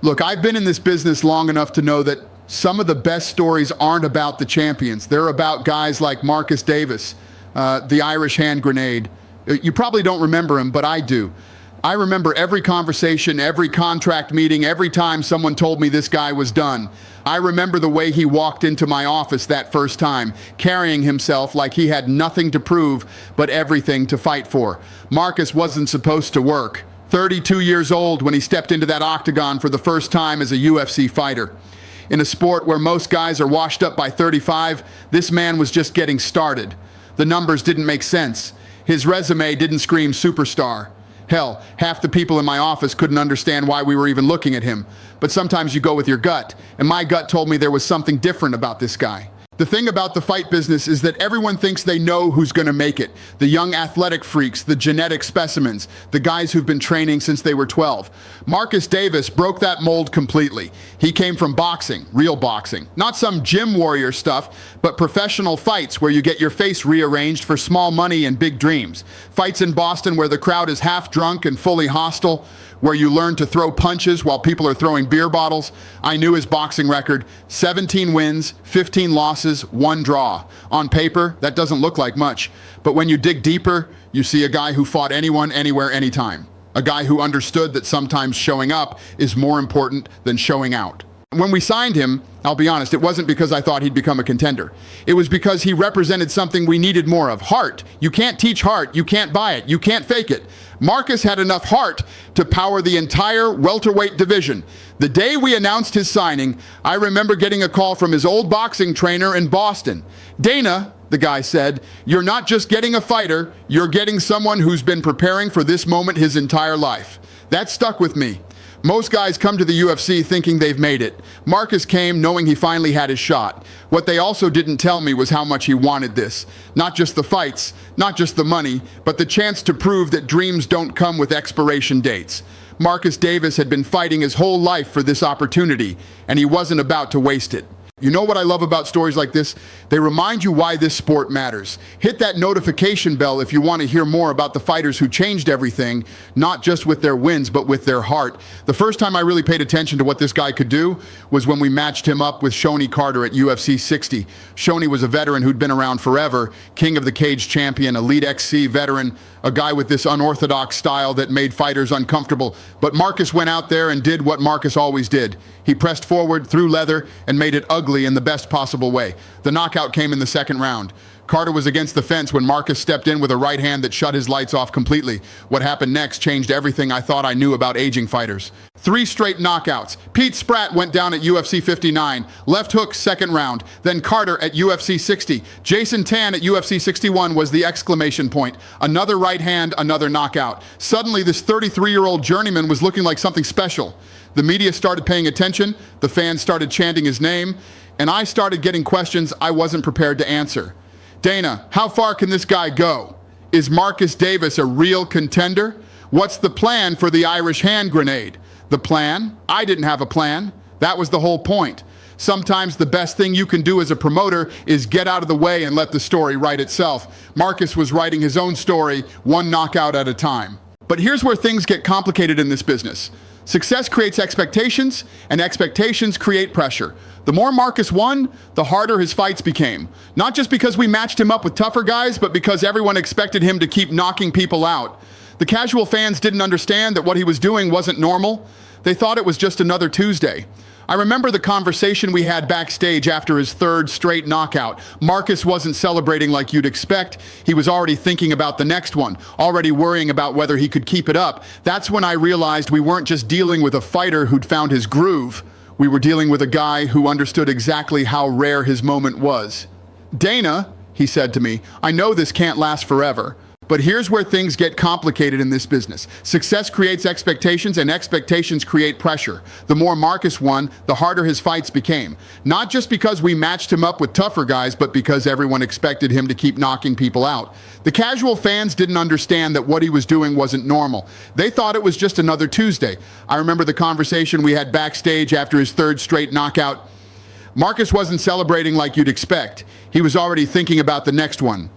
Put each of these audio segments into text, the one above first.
Look, I've been in this business long enough to know that some of the best stories aren't about the champions. They're about guys like Marcus Davis, the Irish hand grenade. You probably don't remember him, but I do. I remember every conversation, every contract meeting, every time someone told me this guy was done. I remember the way he walked into my office that first time, carrying himself like he had nothing to prove, but everything to fight for. Marcus wasn't supposed to work. 32 years old when he stepped into that octagon for the first time as a UFC fighter. In a sport where most guys are washed up by 35, this man was just getting started. The numbers didn't make sense. His resume didn't scream superstar. Hell, half the people in my office couldn't understand why we were even looking at him. But sometimes you go with your gut, and my gut told me there was something different about this guy. The thing about the fight business is that everyone thinks they know who's going to make it. The young athletic freaks, the genetic specimens, the guys who've been training since they were 12. Marcus Davis broke that mold completely. He came from boxing, real boxing. Not some gym warrior stuff, but professional fights where you get your face rearranged for small money and big dreams. Fights in Boston where the crowd is half drunk and fully hostile, where you learn to throw punches while people are throwing beer bottles. I knew his boxing record: 17 wins, 15 losses, 1 draw. On paper, that doesn't look like much, but when you dig deeper, you see a guy who fought anyone, anywhere, anytime. A guy who understood that sometimes showing up is more important than showing out. When we signed him, I'll be honest, it wasn't because I thought he'd become a contender. It was because he represented something we needed more of: heart. You can't teach heart, you can't buy it, you can't fake it. Marcus had enough heart to power the entire welterweight division. The day we announced his signing, I remember getting a call from his old boxing trainer in Boston. "Dana," the guy said, "you're not just getting a fighter, you're getting someone who's been preparing for this moment his entire life." That stuck with me. Most guys come to the UFC thinking they've made it. Marcus came knowing he finally had his shot. What they also didn't tell me was how much he wanted this. Not just the fights, not just the money, but the chance to prove that dreams don't come with expiration dates. Marcus Davis had been fighting his whole life for this opportunity, and he wasn't about to waste it. You know what I love about stories like this? They remind you why this sport matters. Hit that notification bell if you want to hear more about the fighters who changed everything, not just with their wins, but with their heart. The first time I really paid attention to what this guy could do was when we matched him up with Shoney Carter at UFC 60. Shoney was a veteran who'd been around forever, king of the cage champion, elite XC veteran, a guy with this unorthodox style that made fighters uncomfortable. But Marcus went out there and did what Marcus always did. He pressed forward, threw leather, and made it ugly in the best possible way. The knockout came in the second round. Carter was against the fence when Marcus stepped in with a right hand that shut his lights off completely. What happened next changed everything I thought I knew about aging fighters. 3 straight knockouts. Pete Spratt went down at UFC 59. Left hook, second round. Then Carter at UFC 60. Jason Tan at UFC 61 was the exclamation point. Another right hand, another knockout. Suddenly, this 33-year-old journeyman was looking like something special. The media started paying attention, the fans started chanting his name, and I started getting questions I wasn't prepared to answer. "Dana, how far can this guy go? Is Marcus Davis a real contender? What's the plan for the Irish hand grenade?" The plan? I didn't have a plan. That was the whole point. Sometimes the best thing you can do as a promoter is get out of the way and let the story write itself. Marcus was writing his own story, one knockout at a time. But here's where things get complicated in this business. Success creates expectations, and expectations create pressure. The more Marcus won, the harder his fights became. Not just because we matched him up with tougher guys, but because everyone expected him to keep knocking people out. The casual fans didn't understand that what he was doing wasn't normal. They thought it was just another Tuesday. I remember the conversation we had backstage after his 3rd straight knockout. Marcus wasn't celebrating like you'd expect. He was already thinking about the next one, already worrying about whether he could keep it up. That's when I realized we weren't just dealing with a fighter who'd found his groove. We were dealing with a guy who understood exactly how rare his moment was. "Dana," he said to me, "I know this can't last forever. But here's where things get complicated in this business. Success creates expectations, and expectations create pressure. The more Marcus won, the harder his fights became. Not just because we matched him up with tougher guys, but because everyone expected him to keep knocking people out. The casual fans didn't understand that what he was doing wasn't normal. They thought it was just another Tuesday. I remember the conversation we had backstage after his 3rd straight knockout. Marcus wasn't celebrating like you'd expect. He was already thinking about the next one.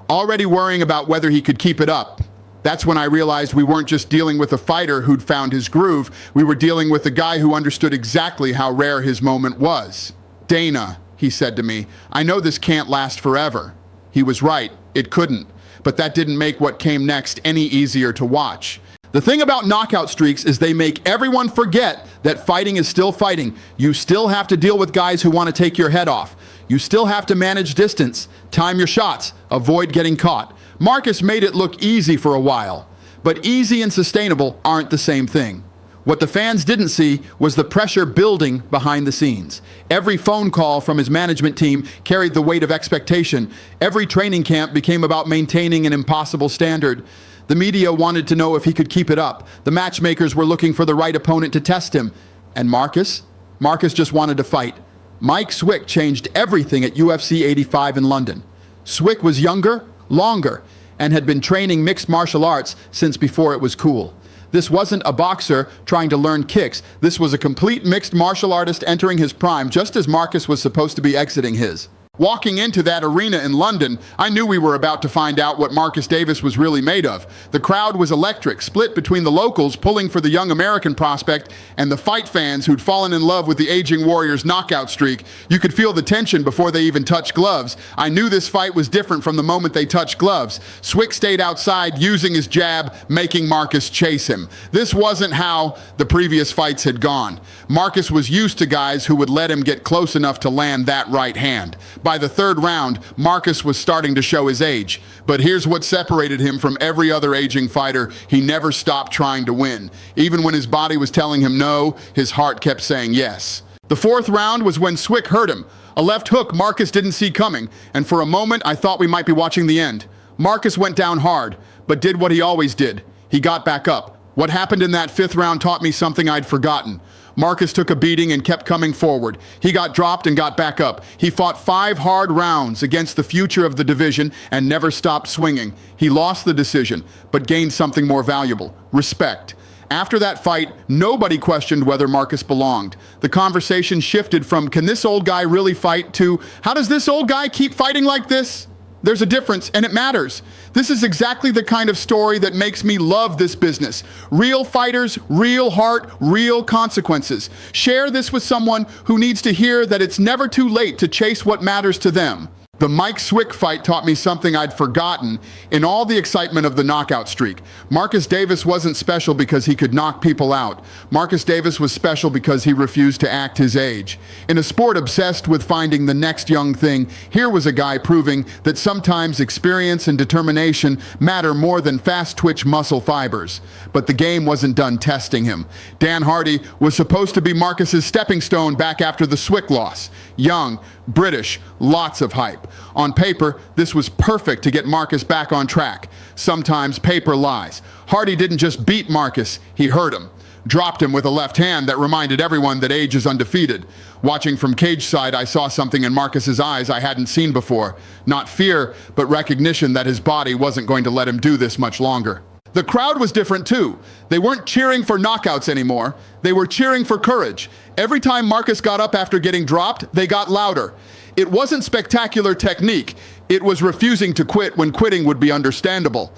Already worrying about whether he could keep it up. That's when I realized we weren't just dealing with a fighter who'd found his groove, we were dealing with a guy who understood exactly how rare his moment was. "Dana," he said to me, "I know this can't last forever." He was right, it couldn't. But that didn't make what came next any easier to watch. The thing about knockout streaks is they make everyone forget that fighting is still fighting. You still have to deal with guys who want to take your head off. You still have to manage distance, time your shots, avoid getting caught. Marcus made it look easy for a while, but easy and sustainable aren't the same thing. What the fans didn't see was the pressure building behind the scenes. Every phone call from his management team carried the weight of expectation. Every training camp became about maintaining an impossible standard. The media wanted to know if he could keep it up. The matchmakers were looking for the right opponent to test him. And Marcus? Marcus just wanted to fight. Mike Swick changed everything at UFC 85 in London. Swick was younger, longer, and had been training mixed martial arts since before it was cool. This wasn't a boxer trying to learn kicks. This was a complete mixed martial artist entering his prime, just as Marcus was supposed to be exiting his. Walking into that arena in London, I knew we were about to find out what Marcus Davis was really made of. The crowd was electric, split between the locals pulling for the young American prospect and the fight fans who'd fallen in love with the aging warrior's knockout streak. You could feel the tension before they even touched gloves. I knew this fight was different from the moment they touched gloves. Swick stayed outside, using his jab, making Marcus chase him. This wasn't how the previous fights had gone. Marcus was used to guys who would let him get close enough to land that right hand. By the third round, Marcus was starting to show his age. But here's what separated him from every other aging fighter: he never stopped trying to win. Even when his body was telling him no, his heart kept saying yes. The fourth round was when Swick hurt him. A left hook Marcus didn't see coming, and for a moment I thought we might be watching the end. Marcus went down hard, but did what he always did. He got back up. What happened in that fifth round taught me something I'd forgotten. Marcus took a beating and kept coming forward. He got dropped and got back up. He fought 5 hard rounds against the future of the division and never stopped swinging. He lost the decision, but gained something more valuable: respect. After that fight, nobody questioned whether Marcus belonged. The conversation shifted from, can this old guy really fight, to, how does this old guy keep fighting like this? There's a difference, and it matters. This is exactly the kind of story that makes me love this business. Real fighters, real heart, real consequences. Share this with someone who needs to hear that it's never too late to chase what matters to them. The Mike Swick fight taught me something I'd forgotten in all the excitement of the knockout streak. Marcus Davis wasn't special because he could knock people out. Marcus Davis was special because he refused to act his age. In a sport obsessed with finding the next young thing, here was a guy proving that sometimes experience and determination matter more than fast-twitch muscle fibers. But the game wasn't done testing him. Dan Hardy was supposed to be Marcus's stepping stone back after the Swick loss. Young, British, lots of hype. On paper, this was perfect to get Marcus back on track. Sometimes paper lies. Hardy didn't just beat Marcus, he hurt him. Dropped him with a left hand that reminded everyone that age is undefeated. Watching from cage side, I saw something in Marcus's eyes I hadn't seen before. Not fear, but recognition that his body wasn't going to let him do this much longer. The crowd was different too. They weren't cheering for knockouts anymore. They were cheering for courage. Every time Marcus got up after getting dropped, they got louder. It wasn't spectacular technique. It was refusing to quit when quitting would be understandable.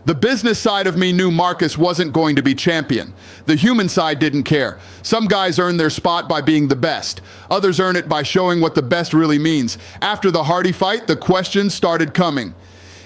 The business side of me knew Marcus wasn't going to be champion. The human side didn't care. Some guys earn their spot by being the best. Others earn it by showing what the best really means. After the Hardy fight, the questions started coming.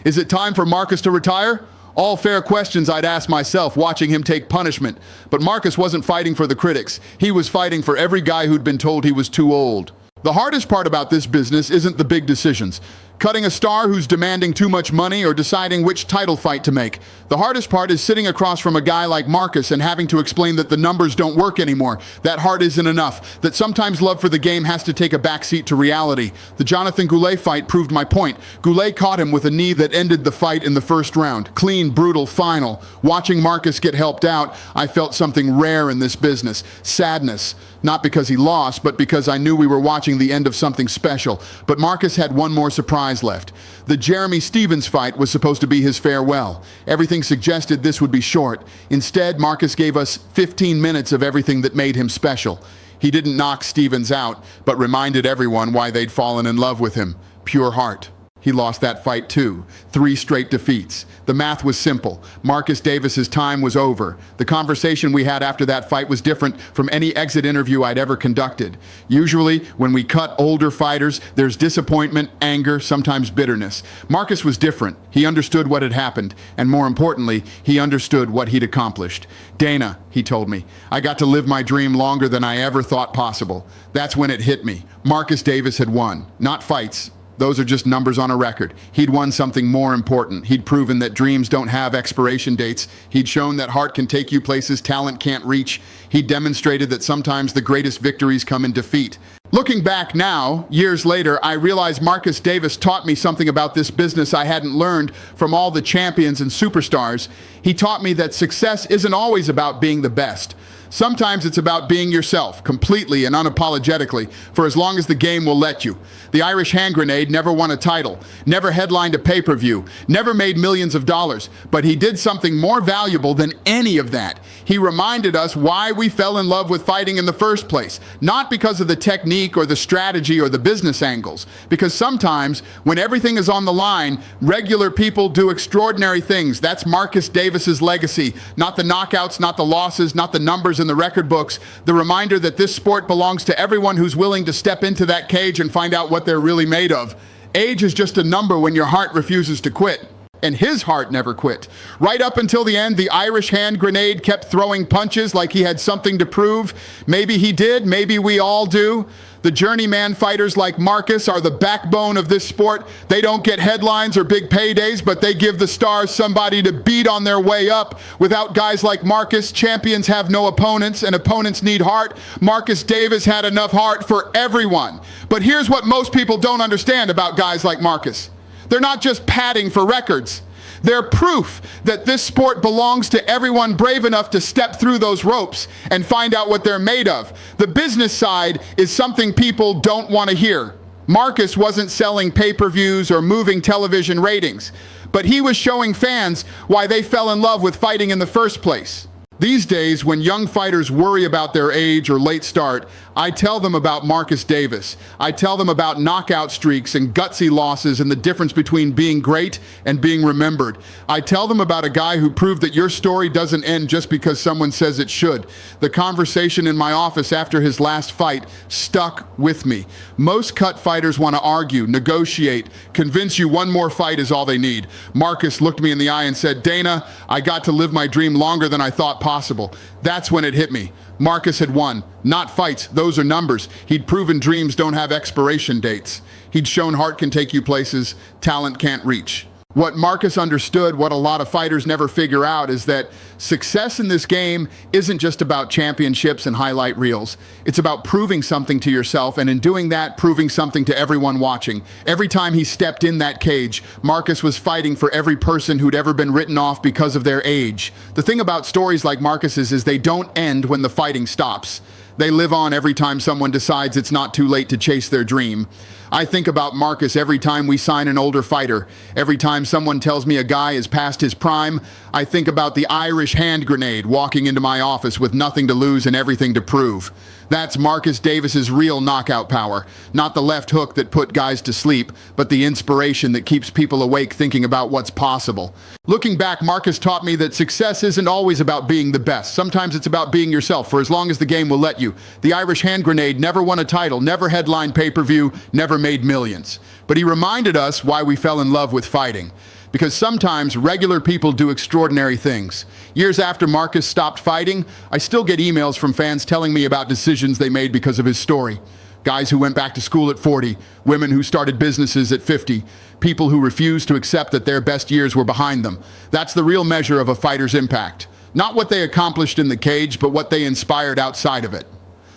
Is it time for Marcus to retire? All fair questions I'd ask myself watching him take punishment. But Marcus wasn't fighting for the critics. He was fighting for every guy who'd been told he was too old. The hardest part about this business isn't the big decisions. Cutting a star who's demanding too much money or deciding which title fight to make. The hardest part is sitting across from a guy like Marcus and having to explain that the numbers don't work anymore, that heart isn't enough, that sometimes love for the game has to take a backseat to reality. The Jonathan Goulet fight proved my point. Goulet caught him with a knee that ended the fight in the first round. Clean, brutal, final. Watching Marcus get helped out, I felt something rare in this business. Sadness. Not because he lost, but because I knew we were watching the end of something special. But Marcus had one more surprise left. The Jeremy Stephens fight was supposed to be his farewell. Everything suggested this would be short. Instead, Marcus gave us 15 minutes of everything that made him special. He didn't knock Stephens out, but reminded everyone why they'd fallen in love with him. Pure heart. He lost that fight too. 3 straight defeats. The math was simple. Marcus Davis's time was over. The conversation we had after that fight was different from any exit interview I'd ever conducted. Usually, when we cut older fighters, there's disappointment, anger, sometimes bitterness. Marcus was different. He understood what had happened, and more importantly, he understood what he'd accomplished. "Dana," he told me, "I got to live my dream longer than I ever thought possible." That's when it hit me. Marcus Davis had won. Not fights. Those are just numbers on a record. He'd won something more important. He'd proven that dreams don't have expiration dates. He'd shown that heart can take you places talent can't reach. He'd demonstrated that sometimes the greatest victories come in defeat. Looking back now, years later, I realize Marcus Davis taught me something about this business I hadn't learned from all the champions and superstars. He taught me that success isn't always about being the best. Sometimes it's about being yourself, completely and unapologetically, for as long as the game will let you. The Irish hand grenade never won a title, never headlined a pay-per-view, never made millions of dollars, but he did something more valuable than any of that. He reminded us why we fell in love with fighting in the first place, not because of the technique or the strategy or the business angles, because sometimes when everything is on the line, regular people do extraordinary things. That's Marcus Davis's legacy, not the knockouts, not the losses, not the numbers in the record books, the reminder that this sport belongs to everyone who's willing to step into that cage and find out what they're really made of. Age is just a number when your heart refuses to quit. And his heart never quit. Right up until the end, the Irish hand grenade kept throwing punches like he had something to prove. Maybe he did, maybe we all do. The journeyman fighters like Marcus are the backbone of this sport. They don't get headlines or big paydays, but they give the stars somebody to beat on their way up. Without guys like Marcus, champions have no opponents, and opponents need heart. Marcus Davis had enough heart for everyone. But here's what most people don't understand about guys like Marcus. They're not just padding for records. They're proof that this sport belongs to everyone brave enough to step through those ropes and find out what they're made of. The business side is something people don't want to hear. Marcus wasn't selling pay-per-views or moving television ratings, but he was showing fans why they fell in love with fighting in the first place. These days, when young fighters worry about their age or late start, I tell them about Marcus Davis. I tell them about knockout streaks and gutsy losses and the difference between being great and being remembered. I tell them about a guy who proved that your story doesn't end just because someone says it should. The conversation in my office after his last fight stuck with me. Most cut fighters want to argue, negotiate, convince you one more fight is all they need. Marcus looked me in the eye and said, "Dana, I got to live my dream longer than I thought possible." That's when it hit me. Marcus had won. Not fights, those are numbers. He'd proven dreams don't have expiration dates. He'd shown heart can take you places talent can't reach. What Marcus understood, what a lot of fighters never figure out, is that success in this game isn't just about championships and highlight reels. It's about proving something to yourself, and in doing that, proving something to everyone watching. Every time he stepped in that cage, Marcus was fighting for every person who'd ever been written off because of their age. The thing about stories like Marcus's is they don't end when the fighting stops. They live on every time someone decides it's not too late to chase their dream. I think about Marcus every time we sign an older fighter. Every time someone tells me a guy is past his prime, I think about the Irish hand grenade walking into my office with nothing to lose and everything to prove. That's Marcus Davis's real knockout power. Not the left hook that put guys to sleep, but the inspiration that keeps people awake thinking about what's possible. Looking back, Marcus taught me that success isn't always about being the best. Sometimes it's about being yourself for as long as the game will let you. The Irish hand grenade never won a title, never headlined pay-per-view, never made millions. But he reminded us why we fell in love with fighting. Because sometimes regular people do extraordinary things. Years after Marcus stopped fighting, I still get emails from fans telling me about decisions they made because of his story. Guys who went back to school at 40, women who started businesses at 50, people who refused to accept that their best years were behind them. That's the real measure of a fighter's impact. Not what they accomplished in the cage, but what they inspired outside of it.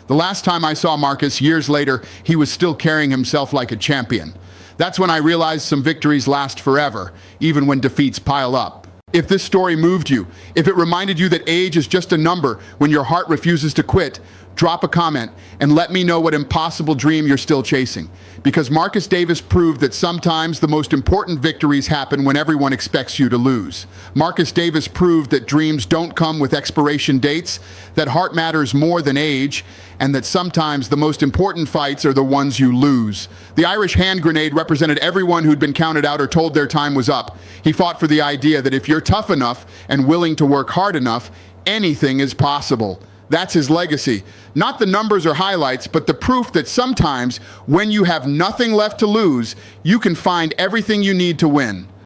The last time I saw Marcus, years later, he was still carrying himself like a champion. That's when I realized some victories last forever, even when defeats pile up. If this story moved you, if it reminded you that age is just a number when your heart refuses to quit, drop a comment and let me know what impossible dream you're still chasing. Because Marcus Davis proved that sometimes the most important victories happen when everyone expects you to lose. Marcus Davis proved that dreams don't come with expiration dates, that heart matters more than age, and that sometimes the most important fights are the ones you lose. The Irish hand grenade represented everyone who'd been counted out or told their time was up. He fought for the idea that if you're tough enough and willing to work hard enough, anything is possible. That's his legacy. Not the numbers or highlights, but the proof that sometimes when you have nothing left to lose, you can find everything you need to win.